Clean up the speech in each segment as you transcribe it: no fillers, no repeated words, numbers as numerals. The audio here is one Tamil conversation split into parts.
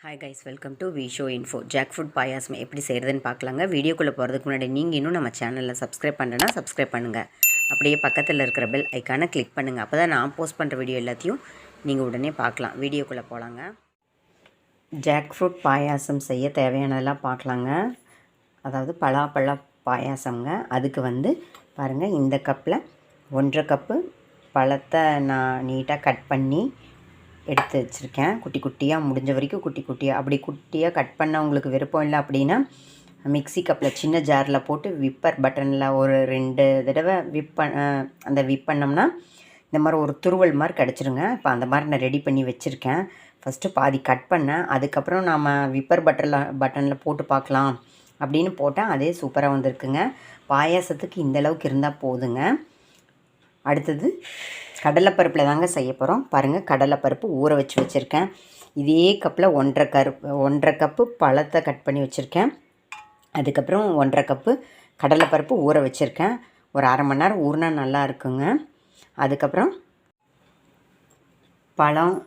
Hi guys, welcome to Visho info. Jackfruit payasam எப்படி செய்கிறதுன்னு பார்க்கலாங்க. வீடியோக்குள்ளே போகிறதுக்கு முன்னாடி நீங்கள் இன்னும் நம்ம சேனலில் சப்ஸ்கிரைப் பண்ணுறேன்னா சப்ஸ்கிரைப் பண்ணுங்கள். அப்படியே பக்கத்தில் இருக்கிற பெல் ஐக்கானை கிளிக் பண்ணுங்கள். அப்போ தான் நான் போஸ்ட் பண்ணுற வீடியோ எல்லாத்தையும் நீங்கள் உடனே பார்க்கலாம். வீடியோக்குள்ளே போகலாங்க. ஜாக் ஃப்ரூட் பாயாசம் செய்ய தேவையானதெல்லாம் பார்க்கலாங்க. அதாவது பலாப்பழ பாயாசம்ங்க. அதுக்கு பாருங்கள், இந்த கப்பில் 1.5 கப்பு பழத்தை நான் நீட்டாக கட் பண்ணி எடுத்து வச்சுருக்கேன். குட்டி குட்டியாக, முடிஞ்ச வரைக்கும் குட்டி குட்டியாக. அப்படி குட்டியாக கட் பண்ண உங்களுக்கு விருப்பம் இல்லை அப்படின்னா மிக்ஸி கப்பில் சின்ன ஜாரில் போட்டு விப்பர் பட்டனில் ஒரு 2 தடவை அந்த விப் பண்ணோம்னா இந்த மாதிரி ஒரு துருவல் மாதிரி கிடச்சிருங்க. இப்போ அந்த மாதிரி நான் ரெடி பண்ணி வச்சுருக்கேன். ஃபஸ்ட்டு பாதி கட் பண்ணேன். அதுக்கப்புறம் நாம் விப்பர் பட்டனில் போட்டு பார்க்கலாம் அப்படின்னு போட்டால் அதே சூப்பராக வந்திருக்குங்க. பாயாசத்துக்கு இந்தளவுக்கு இருந்தால் போதுங்க. அடுத்தது கடலைப்பருப்பில் தாங்க செய்ய போகிறோம். பாருங்கள், கடலைப்பருப்பு ஊற வச்சு வச்சுருக்கேன். இதே கப்பில் 1.5 கப்பு பழத்தை கட் பண்ணி வச்சுருக்கேன். அதுக்கப்புறம் 1.5 கப்பு கடலைப்பருப்பு ஊற வச்சுருக்கேன். ஒரு அரை மணி நேரம் ஊறினா நல்லா இருக்குங்க. அதுக்கப்புறம் பழம்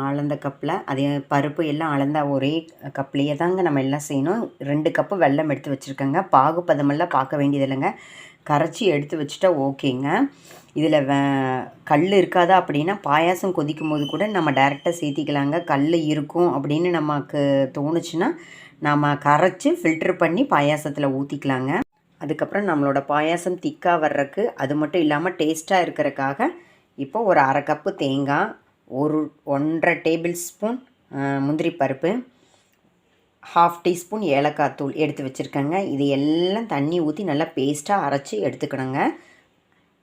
அளந்த கப்பில் அதே பருப்பு எல்லாம் அளந்த ஒரே கப்லேயே தாங்க நம்ம எல்லாம் செய்யணும். 2 கப்பு வெல்லம் எடுத்து வச்சுருக்கேங்க. பாகுப்பதமெல்லாம் பார்க்க வேண்டியது இல்லைங்க. கரைச்சி எடுத்து வச்சுட்டா ஓகேங்க. இதில் கல் இருக்காதா அப்படின்னா பாயாசம் கொதிக்கும் போது கூட நம்ம டைரெக்டாக சேர்த்திக்கலாங்க. கல் இருக்கும் அப்படின்னு நமக்கு தோணுச்சுன்னா நம்ம கரைச்சி ஃபில்ட்ரு பண்ணி பாயாசத்தில் ஊற்றிக்கலாங்க. அதுக்கப்புறம் நம்மளோட பாயாசம் திக்காக வர்றதுக்கு, அது மட்டும் இல்லாமல் டேஸ்ட்டாக இருக்கிறதுக்காக இப்போ ஒரு அரை கப்பு தேங்காய், 1.5 டேபிள் ஸ்பூன் முந்திரி பருப்பு, 1/2 டீஸ்பூன் ஏலக்காய் தூள் எடுத்து வச்சுருக்கேங்க. இது எல்லாம் தண்ணி ஊற்றி நல்லா பேஸ்ட்டாக அரைச்சி எடுத்துக்கணுங்க.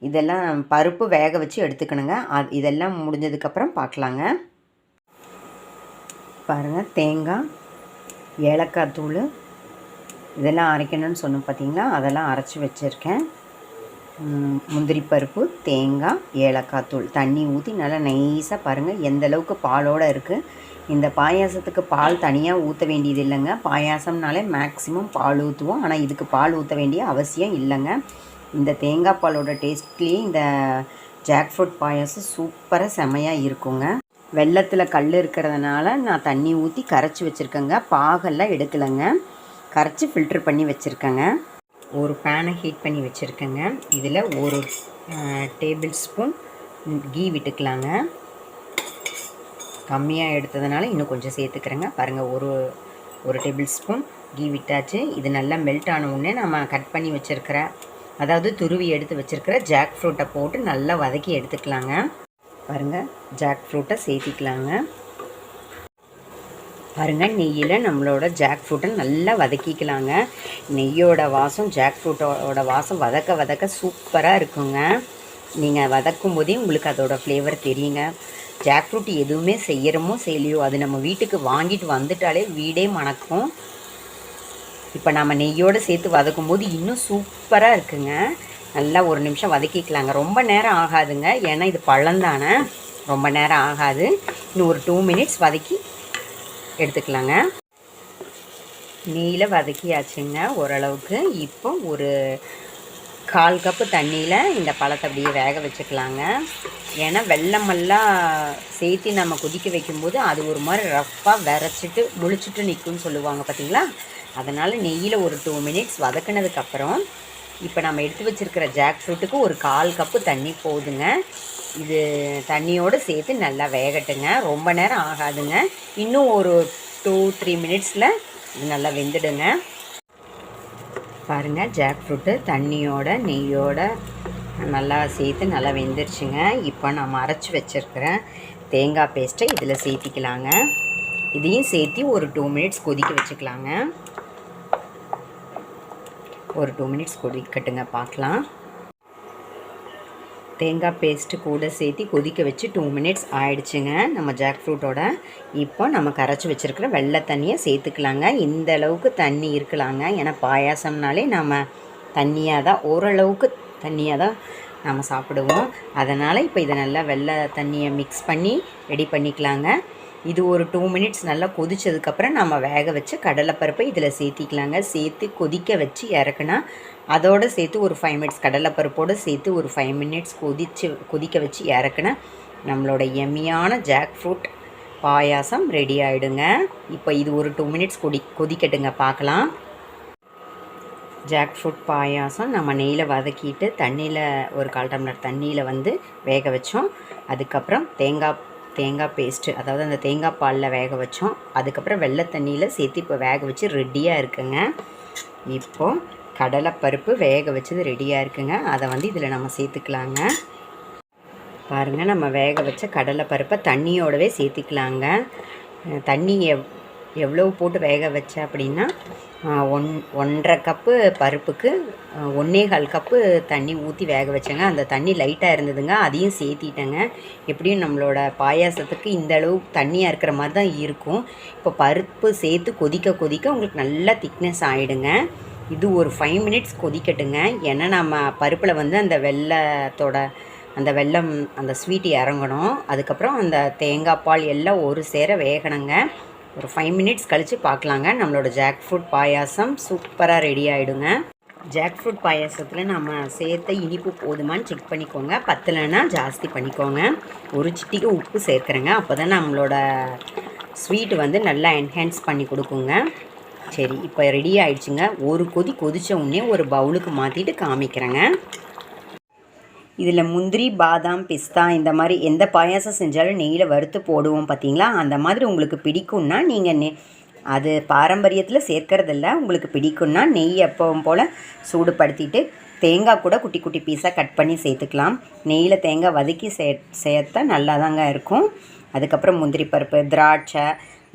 இதெல்லாம் பருப்பு வேக வச்சு எடுத்துக்கணுங்க. இதெல்லாம் முடிஞ்சதுக்கப்புறம் பார்க்கலாங்க. பாருங்கள், தேங்காய், ஏலக்காய் தூள் இதெல்லாம் அரைக்கணும்னு சொன்னோம் பார்த்தீங்களா, அதெல்லாம் அரைச்சி வச்சுருக்கேன். முந்திரி பருப்பு, தேங்காய், ஏலக்காய் தூள் தண்ணி ஊற்றி நல்லா நைஸாக பாருங்கள் எந்த அளவுக்கு பாலோடு இருக்குது. இந்த பாயாசத்துக்கு பால் தனியாக ஊற்ற வேண்டியது இல்லைங்க. பாயாசம்னாலே மேக்ஸிமம் பால் ஊற்றுவோம். ஆனால் இதுக்கு பால் ஊற்ற வேண்டிய அவசியம் இல்லைங்க. இந்த தேங்காய் பாலோட டேஸ்ட்லேயே இந்த ஜாக் ஃப்ரூட் பாயாசம் சூப்பராக செமையாக இருக்குங்க. வெல்லத்தில் கல் இருக்கிறதுனால நான் தண்ணி ஊற்றி கரைச்சி வச்சுருக்கேங்க. பாகெல்லாம் எடுக்கலைங்க, கரைச்சி ஃபில்ட்ரு பண்ணி வச்சுருக்கேங்க. ஒரு பேனை ஹீட் பண்ணி வச்சுருக்கேங்க. இதில் 1 டேபிள் ஸ்பூன் கீ விட்டுக்கலாங்க. கம்மியாக எடுத்ததுனால இன்னும் கொஞ்சம் சேர்த்துக்கிறேங்க. பாருங்கள், ஒரு டேபிள் ஸ்பூன் கீ விட்டாச்சு. இது நல்லா மெல்ட் ஆன உடனே நம்ம கட் பண்ணி வச்சுருக்கிற, அதாவது துருவி எடுத்து வச்சுருக்கிற ஜாக் ஃப்ரூட்டை போட்டு நல்லா வதக்கி எடுத்துக்கலாங்க. பாருங்கள், ஜாக் ஃப்ரூட்டை சேர்த்திக்கலாங்க. பாருங்கள், நெய்யில் நம்மளோட ஜாக் ஃப்ரூட்டை நல்லா வதக்கிக்கலாங்க. நெய்யோட வாசம், ஜாக் ஃப்ரூட்டோட வாசம் வதக்க சூப்பராக இருக்குங்க. நீங்கள் வதக்கும் போதே உங்களுக்கு அதோடய ஃப்ளேவர் தெரியுங்க. ஜாக் ஃப்ரூட் எதுவுமே செய்கிறோமோ செய்யலையோ, அது நம்ம வீட்டுக்கு வாங்கிட்டு வந்துட்டாலே வீடே மணக்கும். இப்போ நம்ம நெய்யோடு சேர்த்து வதக்கும் போது இன்னும் சூப்பராக இருக்குங்க. நல்லா ஒரு நிமிஷம் வதக்கிக்கலாங்க. ரொம்ப நேரம் ஆகாதுங்க, ஏன்னா இது பழந்தானே, ரொம்ப நேரம் ஆகாது. இன்னும் ஒரு 2 மினிட்ஸ் வதக்கி எடுத்துக்கலாங்க. நெய்யில் வதக்கியாச்சுங்க ஓரளவுக்கு. இப்போ ஒரு 1/4 கப்பு தண்ணியில் இந்த பழத்தை அப்படியே வேக வச்சுக்கலாங்க. ஏன்னா வெல்லமெல்லாம் சேர்த்து நம்ம கொதிக்க வைக்கும்போது அது ஒரு மாதிரி ரஃப்பாக விரைச்சிட்டு முழிச்சிட்டு நிற்கும்னு சொல்லுவாங்க பார்த்தீங்களா. அதனால் நெய்யில் ஒரு 2 மினிட்ஸ் வதக்கினதுக்கப்புறம் இப்போ நம்ம எடுத்து வச்சுருக்கிற ஜாக் ஃப்ரூட்டுக்கு ஒரு 1/4 கப்பு தண்ணி போதுங்க. இது தண்ணியோடு சேர்த்து நல்லா வேகட்டுங்க. ரொம்ப நேரம் ஆகாதுங்க. இன்னும் ஒரு 2-3 மினிட்ஸில் இது நல்லா வெந்துடுங்க. பாருங்கள், ஜாக் ஃப்ரூட்டு தண்ணியோட நெய்யோட நல்லா சேர்த்து நல்லா வெந்துருச்சுங்க. இப்போ நம்ம அரைச்சி வச்சுருக்கிற தேங்காய் பேஸ்ட்டை இதில் சேர்த்திக்கலாங்க. இதையும் சேர்த்து ஒரு 2 மினிட்ஸ் கொதிக்க வச்சுக்கலாங்க. ஒரு 2 மினிட்ஸ் கொதிக்கட்டுங்க, பார்க்கலாம். தேங்காய் பேஸ்ட்டு கூட சேர்த்து கொதிக்க வச்சு 2 மினிட்ஸ் ஆயிடுச்சுங்க நம்ம ஜாக் ஃப்ரூட்டோட. இப்போ நம்ம கரைச்சி வச்சுருக்கிற வெள்ளை தண்ணியை சேர்த்துக்கலாங்க. இந்த அளவுக்கு தண்ணி இருக்கலாங்க. ஏன்னா பாயாசம்னாலே நம்ம தண்ணியாக தான், ஓரளவுக்கு தண்ணியாக தான் நம்ம சாப்பிடுவோம். அதனால் இப்போ இதை நல்லா வெள்ளை தண்ணியை மிக்ஸ் பண்ணி ரெடி பண்ணிக்கலாங்க. இது ஒரு 2 மினிட்ஸ் நல்லா கொதிச்சதுக்கப்புறம் நம்ம வேக வச்சு கடலைப்பருப்பை இதில் சேர்த்திக்கலாங்க. சேர்த்து கொதிக்க வச்சு இறக்குனா அதோடு சேர்த்து ஒரு 5 மினிட்ஸ் கடலைப்பருப்போடு சேர்த்து ஒரு 5 மினிட்ஸ் கொதிக்க வச்சு இறக்குனா நம்மளோட எம்மியான ஜாக் ஃப்ரூட் பாயாசம் ரெடி ஆகிடுங்க. இப்போ இது ஒரு 2 மினிட்ஸ் கொதிக்கட்டுங்க, பார்க்கலாம். ஜாக் ஃப்ரூட் பாயாசம் நம்ம நெய்யில் வதக்கிட்டு தண்ணியில் ஒரு 1/4 டம்ளர் தண்ணியில் வந்து வேக வச்சோம். அதுக்கப்புறம் தேங்காய் பேஸ்ட்டு, அதாவது அந்த தேங்காய் பாலில் வேக வச்சோம். அதுக்கப்புறம் வெள்ளை தண்ணியில் சேர்த்து இப்போ வேக வச்சு ரெடியாக இருக்குங்க. இப்போது கடலைப்பருப்பு வேக வச்சது ரெடியாக இருக்குங்க. அதை வந்து இதில் நம்ம சேர்த்துக்கலாங்க. பாருங்கள், நம்ம வேக வச்ச கடலைப்பருப்பை தண்ணியோடவே சேர்த்துக்கலாங்க. தண்ணி எவ்வளோ போட்டு வேக வச்ச அப்படின்னா 1.5 கப்பு பருப்புக்கு 1.25 கப்பு தண்ணி ஊற்றி வேக வச்சேங்க. அந்த தண்ணி லைட்டாக இருந்ததுங்க, அதையும் சேர்த்திட்டேங்க. எப்படியும் நம்மளோட பாயாசத்துக்கு இந்த அளவு தண்ணியாக இருக்கிற மாதிரி தான் இருக்கும். இப்போ பருப்பு சேர்த்து கொதிக்க உங்களுக்கு நல்லா திக்னஸ் ஆகிடுங்க. இது ஒரு 5 மினிட்ஸ் கொதிக்கட்டுங்க. ஏன்னா நம்ம பருப்பில் வந்து அந்த வெல்லம் அந்த ஸ்வீட் இறங்கணும். அதுக்கப்புறம் அந்த தேங்காய் பால் எல்லாம் ஒரு சேர வேகணுங்க. ஒரு 5 மினிட்ஸ் கழித்து பார்க்கலாங்க. நம்மளோட ஜாக் ஃப்ரூட் பாயாசம் சூப்பராக ரெடி ஆகிடுங்க. ஜாக் ஃப்ரூட் பாயாசத்தில் நம்ம சேர்த்த இனிப்பு போதுமான்னு செக் பண்ணிக்கோங்க. பத்தலைன்னா ஜாஸ்தி பண்ணிக்கோங்க. ஒரு சிட்டிக்கு உப்பு சேர்க்குறேங்க. அப்போ தான் நம்மளோட ஸ்வீட் வந்து நல்லா என்ஹான்ஸ் பண்ணி கொடுக்குங்க. சரி, இப்போ ரெடி ஆகிடுச்சுங்க. ஒரு கொதித்த உடனே ஒரு பவுலுக்கு மாற்றிட்டு காமிக்கிறேங்க. இதில் முந்திரி, பாதாம், பிஸ்தா இந்த மாதிரி எந்த பாயாசம் செஞ்சாலும் நெய்யில் வறுத்து போடுவோம் பார்த்தீங்களா? அந்த மாதிரி உங்களுக்கு பிடிக்கும்னா நீங்கள் அது பாரம்பரியத்தில் சேர்க்கறதில்ல. உங்களுக்கு பிடிக்கும்னா நெய் எப்பவும் போல் சூடுபடுத்திட்டு தேங்காய் கூட குட்டி குட்டி பீஸாக கட் பண்ணி சேர்த்துக்கலாம். நெய்யில் தேங்காய் வதக்கி சேர்த்தா நல்லா தாங்க இருக்கும். அதுக்கப்புறம் முந்திரி பருப்பு, திராட்சை,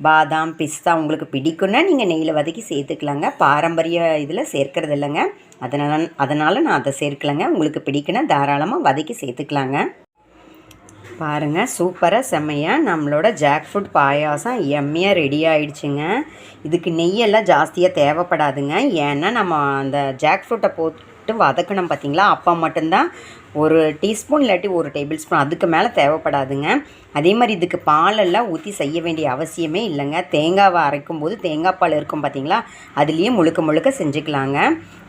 பாதாம், பிஸ்தா உங்களுக்கு பிடிக்குன்னா நீங்கள் நெய்யில் வதக்கி சேர்த்துக்கலாங்க. பாரம்பரிய இதில் சேர்க்கறது இல்லைங்க, அதனால் நான் அதை சேர்க்கலைங்க. உங்களுக்கு பிடிக்குன்னா தாராளமாக வதக்கி சேர்த்துக்கலாங்க. பாருங்கள், சூப்பராக செம்மையாக நம்மளோட ஜாக் ஃப்ரூட் பாயாசம் எம்மையாக ரெடி ஆகிடுச்சுங்க. இதுக்கு நெய்யெல்லாம் ஜாஸ்தியாக தேவைப்படாதுங்க. ஏன்னா நம்ம அந்த ஜாக் ஃப்ரூட்டை போட்டு வதக்கணும் பார்த்தீங்களா, அப்போ மட்டும்தான் ஒரு டீஸ்பூன் இல்லாட்டி 1 டேபிள் ஸ்பூன், அதுக்கு மேலே தேவைப்படாதுங்க. அதே மாதிரி இதுக்கு பாலெல்லாம் ஊற்றி செய்ய வேண்டிய அவசியமே இல்லைங்க. தேங்காவை அரைக்கும் போது தேங்காய் பால் இருக்கும் பார்த்தீங்களா, அதுலேயே முழுக்க செஞ்சுக்கலாங்க.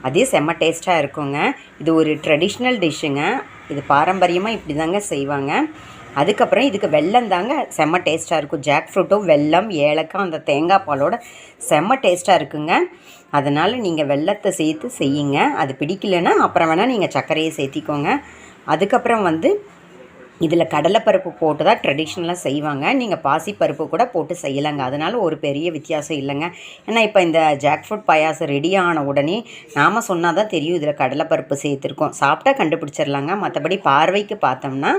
அதே செம்ம டேஸ்ட்டாக இருக்குங்க. இது ஒரு ட்ரெடிஷ்னல் டிஷ்ஷுங்க. இது பாரம்பரியமாக இப்படி தாங்க செய்வாங்க. அதுக்கப்புறம் இதுக்கு வெல்லம் தாங்க செம்ம டேஸ்ட்டாக இருக்கும். ஜாக் ஃப்ரூட்டும் வெல்லம், ஏலக்காய், அந்த தேங்காய் பாலோட செம்ம டேஸ்ட்டாக இருக்குங்க. அதனால் நீங்கள் வெல்லத்தை சேர்த்து செய்யுங்க. அது பிடிக்கலைன்னா அப்புறம் வேணால் நீங்கள் சர்க்கரையை சேர்த்திக்கோங்க. அதுக்கப்புறம் வந்து இதில் கடலைப்பருப்பு போட்டு தான் ட்ரெடிஷ்னலாக செய்வாங்க. நீங்கள் பாசிப்பருப்பு கூட போட்டு செய்யலாங்க. அதனால் ஒரு பெரிய வித்தியாசம் இல்லைங்க. ஏன்னா இப்போ இந்த ஜாக் ஃப்ரூட் பாயாசம் ரெடி ஆன உடனே நாம் சொன்னால் தான் தெரியும் இதில் கடலைப்பருப்பு சேர்த்துருக்கோம். சாப்பிட்டா கண்டுபிடிச்சிடலாங்க. மற்றபடி பார்வைக்கு பார்த்தோம்னா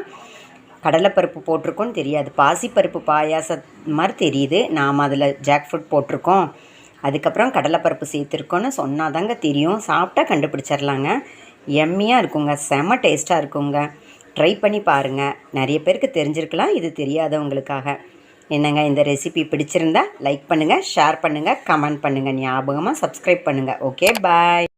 கடலைப்பருப்பு போட்டிருக்கோன்னு தெரியாது. பாசிப்பருப்பு பாயாசம் மாதிரி தெரியுது. நாம் அதில் ஜாக் ஃப்ரூட் போட்டிருக்கோம், அதுக்கப்புறம் கடலைப்பருப்பு சேர்த்துருக்கோன்னு சொன்னால் தாங்க தெரியும். சாப்பிட்டா கண்டுபிடிச்சிடலாங்க. எம்மியாக இருக்குங்க, செம்ம டேஸ்ட்டாக இருக்குங்க. ட்ரை பண்ணி பாருங்கள். நிறைய பேருக்கு தெரிஞ்சிருக்கலாம், இது தெரியாதவங்களுக்காக. என்னங்க, இந்த ரெசிபி பிடிச்சிருந்தா லைக் பண்ணுங்கள், ஷேர் பண்ணுங்கள், கமெண்ட் பண்ணுங்கள். ஞாபகமாக சப்ஸ்கிரைப் பண்ணுங்கள். ஓகே, பாய்.